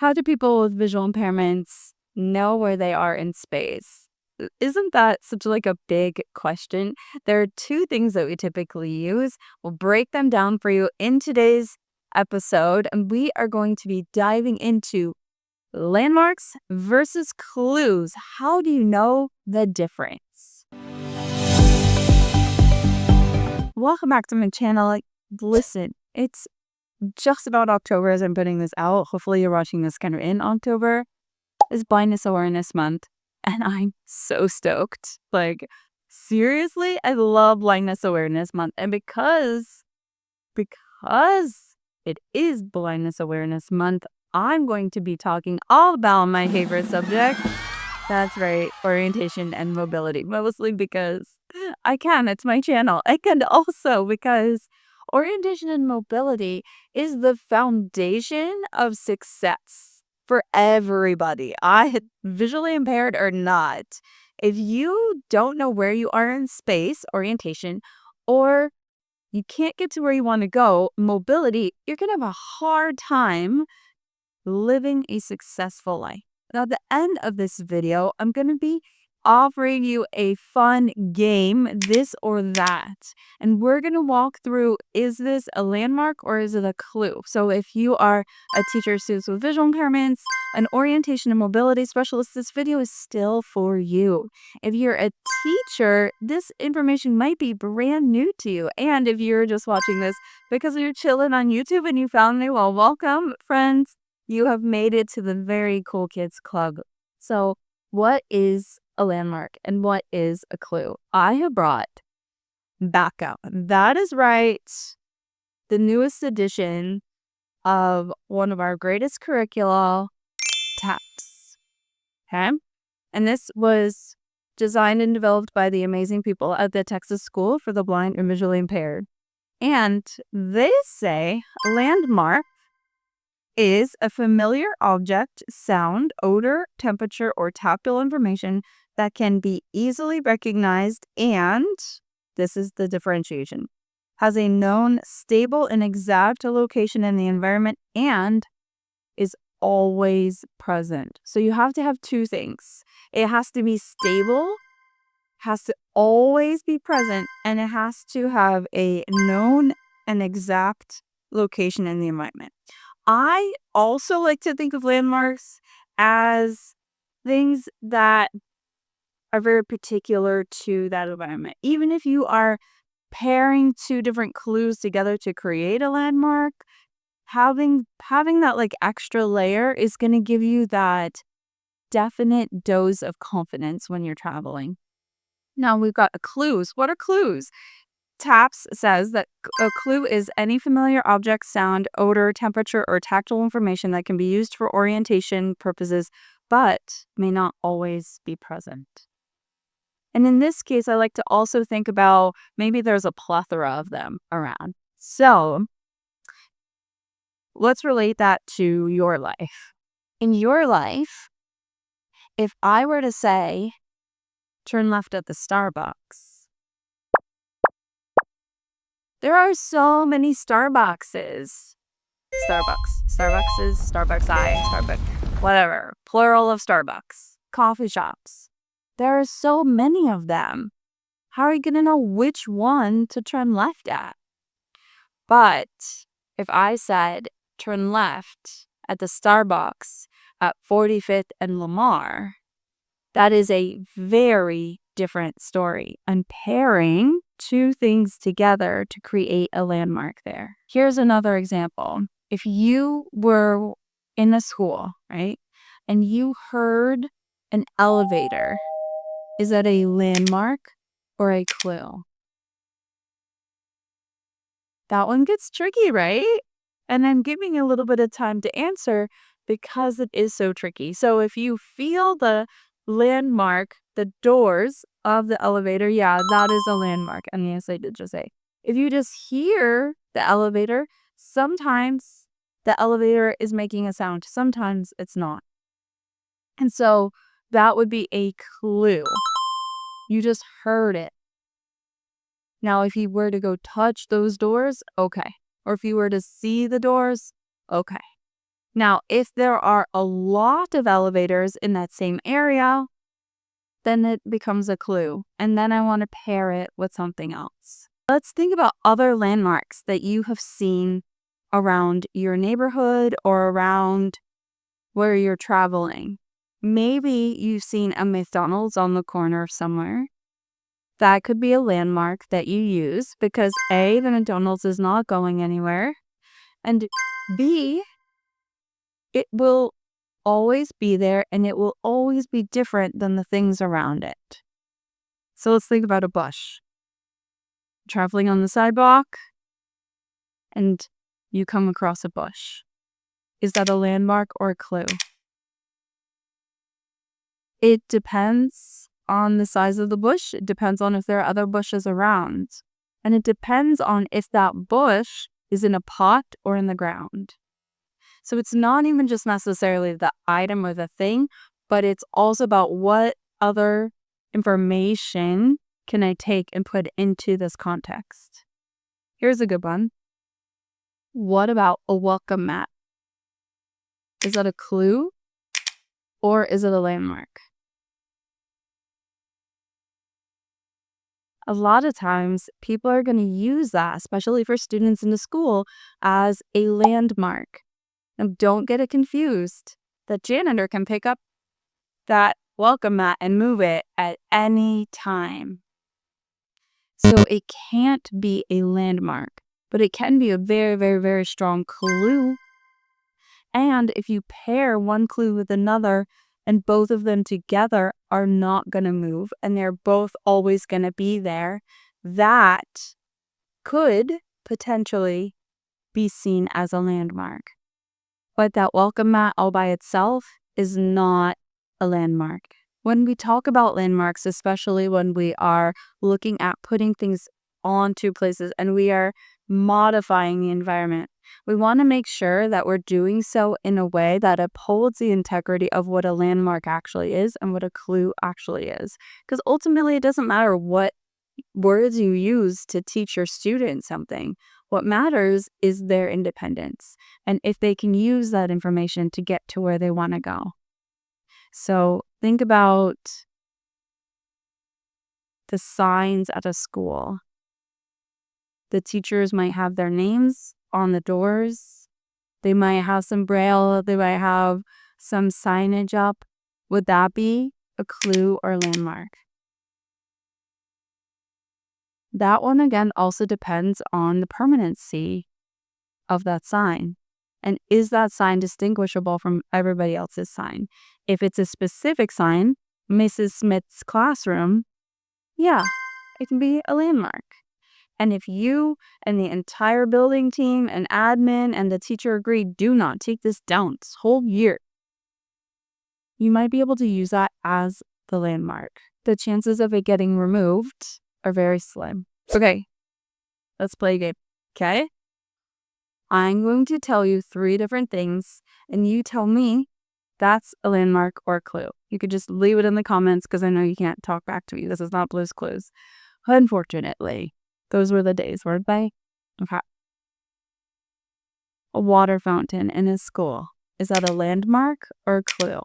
How do people with visual impairments know where they are in space? Isn't that such like a big question? There are two things that we typically use. We'll break them down for you in today's episode, and we are going to be diving into landmarks versus clues. How do you know the difference? Welcome back to my channel. Listen, it's just about October as I'm putting this out. Hopefully you're watching this kind of in October. Is Blindness Awareness Month, and I'm so stoked. Like, seriously, I love Blindness Awareness Month. And because it is Blindness Awareness Month, I'm going to be talking all about my favorite subject. That's right, orientation and mobility. Mostly because I can, it's my channel. And also because orientation and mobility is the foundation of success for everybody. Visually impaired or not. If you don't know where you are in space, orientation, or you can't get to where you want to go, mobility, you're going to have a hard time living a successful life. Now, at the end of this video, I'm going to be offering you a fun game, this or that. And we're going to walk through, is this a landmark or is it a clue? So if you are a teacher of students with visual impairments, an orientation and mobility specialist, this video is still for you. If you're a teacher, this information might be brand new to you. And if you're just watching this because you're chilling on YouTube and you found me, well, welcome, friends. You have made it to the Very Cool Kids Club. So what is a landmark and what is a clue? I have brought backup. That is right. The newest edition of one of our greatest curricula, TAPS. Okay? And this was designed and developed by the amazing people at the Texas School for the Blind and Visually Impaired. And they say landmark is a familiar object, sound, odor, temperature, or tactile information that can be easily recognized and, this is the differentiation, has a known, stable, and exact location in the environment and is always present. So you have to have two things. It has to be stable, has to always be present, and it has to have a known and exact location in the environment. I also like to think of landmarks as things that are very particular to that environment. Even if you are pairing two different clues together to create a landmark, having that like extra layer is going to give you that definite dose of confidence when you're traveling. Now we've got clues. What are clues? TAPS says that a clue is any familiar object, sound, odor, temperature, or tactile information that can be used for orientation purposes, but may not always be present. And in this case, I like to also think about maybe there's a plethora of them around. So let's relate that to your life. In your life, if I were to say, turn left at the Starbucks, there are so many Starbuckses. Starbuckses, Starbucks I, Starbucks, whatever. Plural of Starbucks. Coffee shops. There are so many of them. How are you going to know which one to turn left at? But if I said turn left at the Starbucks at 45th and Lamar, that is a very different story. I'm pairing two things together to create a landmark there. Here's another example. If you were in a school, right, and you heard an elevator, is that a landmark or a clue? That one gets tricky, right? And I'm giving a little bit of time to answer because it is so tricky. So if you feel the landmark, the doors of the elevator, yeah, that is a landmark. And yes, I did just say. If you just hear the elevator, sometimes the elevator is making a sound. Sometimes it's not. And so that would be a clue. You just heard it. Now, if you were to go touch those doors, okay. Or if you were to see the doors, okay. Now, if there are a lot of elevators in that same area, then it becomes a clue. And then I want to pair it with something else. Let's think about other landmarks that you have seen around your neighborhood or around where you're traveling. Maybe you've seen a McDonald's on the corner somewhere. That could be a landmark that you use because A, the McDonald's is not going anywhere, and B, it will always be there and it will always be different than the things around it. So let's think about a bush. Traveling on the sidewalk and you come across a bush. Is that a landmark or a clue? It depends on the size of the bush. It depends on if there are other bushes around. And it depends on if that bush is in a pot or in the ground. So it's not even just necessarily the item or the thing, but it's also about what other information can I take and put into this context. Here's a good one. What about a welcome mat? Is that a clue or is it a landmark? A lot of times people are going to use that, especially for students in the school, as a landmark. Now, don't get it confused. The janitor can pick up that welcome mat and move it at any time. So it can't be a landmark, but it can be a very, very, very strong clue. And if you pair one clue with another and both of them together are not going to move and they're both always going to be there, that could potentially be seen as a landmark. But that welcome mat all by itself is not a landmark. When we talk about landmarks, especially when we are looking at putting things onto places and we are modifying the environment, we want to make sure that we're doing so in a way that upholds the integrity of what a landmark actually is and what a clue actually is. Because ultimately, it doesn't matter what words you use to teach your students something. What matters is their independence and if they can use that information to get to where they want to go. So think about the signs at a school. The teachers might have their names on the doors. They might have some braille. They might have some signage up. Would that be a clue or landmark? That one, again, also depends on the permanency of that sign. And is that sign distinguishable from everybody else's sign? If it's a specific sign, Mrs. Smith's classroom, yeah, it can be a landmark. And if you and the entire building team and admin and the teacher agree, do not take this down this whole year, you might be able to use that as the landmark. The chances of it getting removed are very slim. Okay, let's play a game. Okay? I'm going to tell you 3 different things, and you tell me that's a landmark or a clue. You could just leave it in the comments because I know you can't talk back to me. This is not Blue's Clues. Unfortunately, those were the days, weren't they? Okay. A water fountain in a school. Is that a landmark or a clue?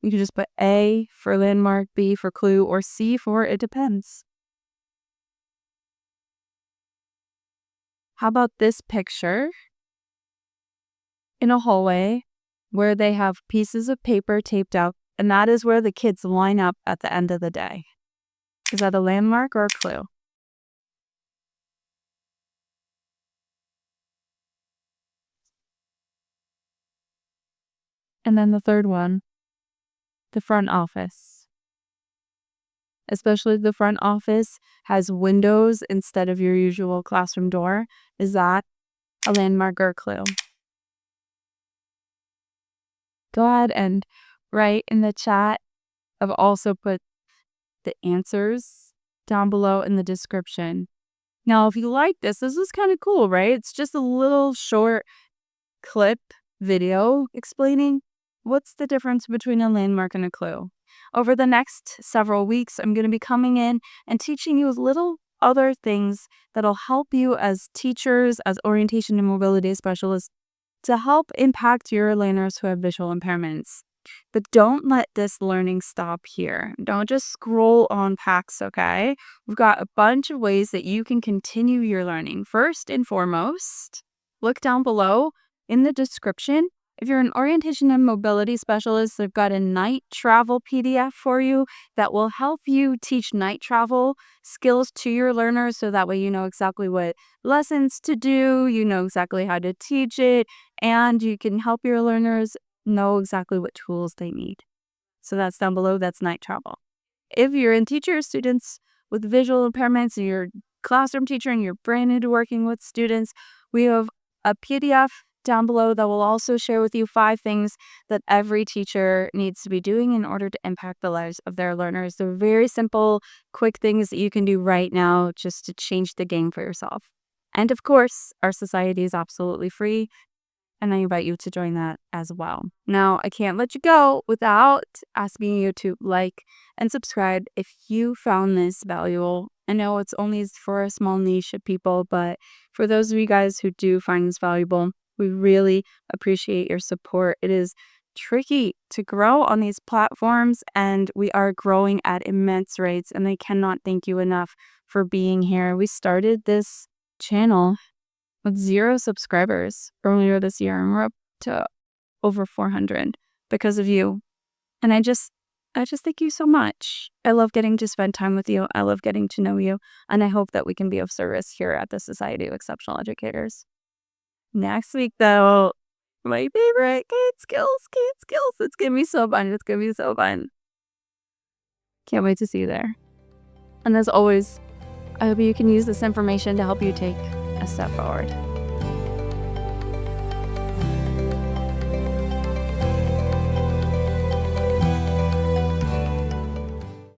You can just put A for landmark, B for clue, or C for it depends. How about this picture in a hallway where they have pieces of paper taped up, and that is where the kids line up at the end of the day? Is that a landmark or a clue? And then the third one, the front office. Especially the front office has windows instead of your usual classroom door. Is that a landmark or a clue? Go ahead and write in the chat. I've also put the answers down below in the description. Now, if you like this is kind of cool, right? It's just a little short clip video explaining what's the difference between a landmark and a clue. Over the next several weeks, I'm going to be coming in and teaching you little other things that'll help you as teachers, as orientation and mobility specialists, to help impact your learners who have visual impairments. But don't let this learning stop here. Don't just scroll on packs, okay? We've got a bunch of ways that you can continue your learning. First and foremost, look down below in the description. If you're an orientation and mobility specialist, they've got a night travel PDF for you that will help you teach night travel skills to your learners so that way you know exactly what lessons to do, you know exactly how to teach it, and you can help your learners know exactly what tools they need. So that's down below, that's night travel. If you're in teacher students with visual impairments and you're a classroom teacher and you're brand new to working with students, we have a PDF down below that will also share with you 5 things that every teacher needs to be doing in order to impact the lives of their learners. They're very simple, quick things that you can do right now just to change the game for yourself. And of course, our society is absolutely free, and I invite you to join that as well. Now, I can't let you go without asking you to like and subscribe if you found this valuable. I know it's only for a small niche of people, but for those of you guys who do find this valuable, we really appreciate your support. It is tricky to grow on these platforms, and we are growing at immense rates, and I cannot thank you enough for being here. We started this channel with 0 subscribers earlier this year, and we're up to over 400 because of you. And I just thank you so much. I love getting to spend time with you. I love getting to know you, and I hope that we can be of service here at the Society of Exceptional Educators. Next week, though, my favorite, kid skills. It's gonna be so fun. It's gonna be so fun. Can't wait to see you there. And as always, I hope you can use this information to help you take a step forward.